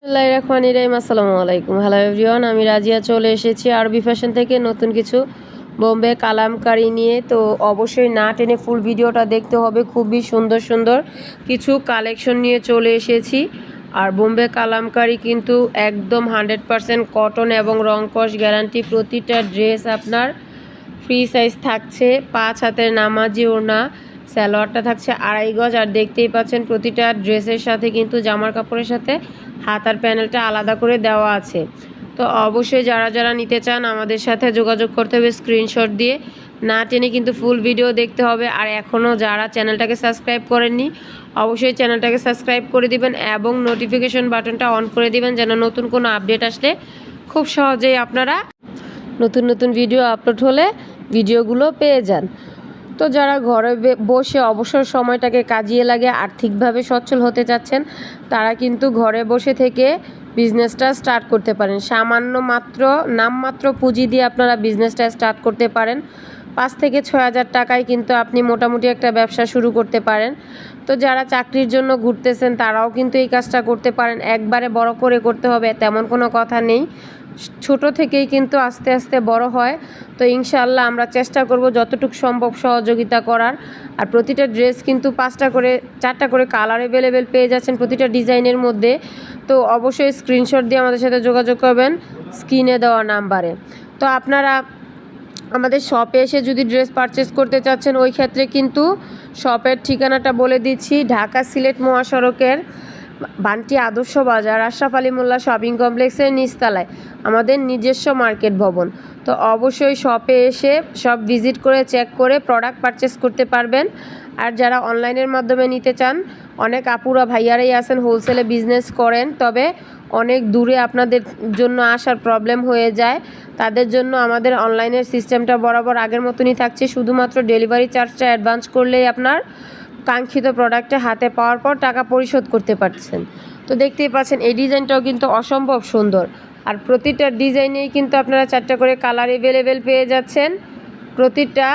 বিসমিল্লাহির রহমানির রহিম। আসসালামু আলাইকুম। হ্যালো এভরিওয়ান, আমি রাজিয়া চলে এসেছি আরবি ফ্যাশন থেকে নতুন কিছু বোম্বে কালামকারি নিয়ে। তো অবশ্যই না টেনে ফুল ভিডিওটা দেখতে হবে। খুবই সুন্দর সুন্দর কিছু কালেকশন নিয়ে চলে এসেছি। আর বোম্বে কালামকারি কিন্তু একদম 100% কটন এবং রংকশ গ্যারান্টি। প্রতিটা ড্রেস আপনার ফ্রি সাইজ থাকছে, 5 হাতের নামাজি ওড়না, সালোয়ারটা থাকছে 2.5 গজ। আর দেখতেই পাচ্ছেন প্রতিটা ড্রেসের সাথে কিন্তু জামার কাপড়ের সাথে হাতার প্যানেলটা আলাদা করে দেওয়া আছে। তো অবশ্যই যারা যারা নিতে চান আমাদের সাথে যোগাযোগ করতে হবে স্ক্রিনশট দিয়ে। না টেনে কিন্তু ফুল ভিডিও দেখতে হবে। আর এখনও যারা চ্যানেলটাকে সাবস্ক্রাইব করেননি অবশ্যই চ্যানেলটাকে সাবস্ক্রাইব করে দিবেন এবং নোটিফিকেশন বাটনটা অন করে দিবেন, যেন নতুন কোনো আপডেট আসলে খুব সহজেই আপনারা নতুন নতুন ভিডিও আপলোড হলে ভিডিওগুলো পেয়ে যান। তো যারা ঘরে বসে অবসর সময়টাকে কাজিয়ে লাগে আর্থিকভাবে সচ্ছল হতে চাচ্ছেন তারা কিন্তু ঘরে বসে থেকে বিজনেসটা স্টার্ট করতে পারেন। সামান্য মাত্র নামমাত্র পুঁজি দিয়ে আপনারা বিজনেসটা স্টার্ট করতে পারেন। 5 থেকে 6 হাজার টাকায় কিন্তু আপনি মোটামুটি একটা ব্যবসা শুরু করতে পারেন। তো যারা চাকরির জন্য ঘুরতেছেন তারাও কিন্তু এই কাজটা করতে পারেন। একবারে বড় করে করতে হবে তেমন কোনো কথা নেই, ছোট থেকেই কিন্তু আস্তে আস্তে বড় হয়। তো ইনশাআল্লাহ আমরা চেষ্টা করব যতটুকু সম্ভব সহযোগিতা করার। আর প্রতিটা ড্রেস কিন্তু 4টা করে কালার অ্যাভেলেবেল পেয়ে যাচ্ছেন প্রতিটা ডিজাইনের মধ্যে। তো অবশ্যই স্ক্রিনশট দিয়ে আমাদের সাথে যোগাযোগ করবেন স্ক্রিনে দেওয়া নাম্বারে। তো আপনারা আমাদের শপে এসে যদি ড্রেস পারচেস করতে চাচ্ছেন ওই ক্ষেত্রে কিন্তু শপের ঠিকানাটা বলে দিচ্ছি। ঢাকা সিলেট মহাসড়কের বান্টি আদর্শ বাজার আশরাফ আলী মোল্লা শপিং কমপ্লেক্সের নিচতলায় আমাদের নিজস্ব মার্কেট ভবন। তো অবশ্যই শপে এসে সব ভিজিট করে চেক করে প্রোডাক্ট পারচেস করতে পারবেন। আর যারা অনলাইনের মাধ্যমে নিতে চান, অনেক আপুরা ভাইয়ারাই আছেন হোলসেলে বিজনেস করেন, তবে অনেক দূরে আপনাদের জন্য আসার প্রবলেম হয়ে যায়। তাদের জন্য আমাদের অনলাইনের সিস্টেমটা বরাবর আগের মতনই থাকছে। শুধুমাত্র ডেলিভারি চার্জটা অ্যাডভান্স করলেই আপনার কাঙ্ক্ষিত প্রোডাক্টটা হাতে পাওয়ার পর টাকা পরিশোধ করতে পারছেন। তো দেখতেই পাচ্ছেন এই ডিজাইনটাও কিন্তু অসম্ভব সুন্দর। আর প্রতিটা ডিজাইনেই কিন্তু আপনারা 4টা করে কালার অ্যাভেলেবেল পেয়ে যাচ্ছেন। প্রতিটা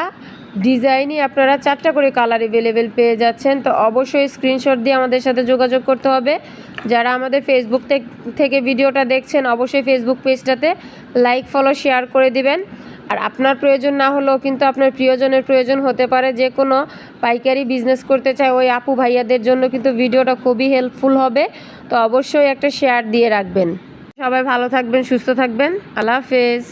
ডিজাইনই আপনারা 4টা করে কালার অ্যাভেলেবেল পেয়ে যাচ্ছেন। তো অবশ্যই স্ক্রিনশট দিয়ে আমাদের সাথে যোগাযোগ করতে হবে। যারা আমাদের ফেসবুক থেকে ভিডিওটা দেখছেন অবশ্যই ফেসবুক পেজটাতে লাইক ফলো শেয়ার করে দিবেন। আর আপনার প্রয়োজন না হলেও কিন্তু আপনার প্রিয়জনের প্রয়োজন হতে পারে, যে কোনো পাইকারি বিজনেস করতে চায় ওই আপু ভাইয়াদের জন্য কিন্তু ভিডিওটা খুবই হেল্পফুল হবে। তো অবশ্যই একটা শেয়ার দিয়ে রাখবেন। সবাই ভালো থাকবেন, সুস্থ থাকবেন। আল্লাহ হাফেজ।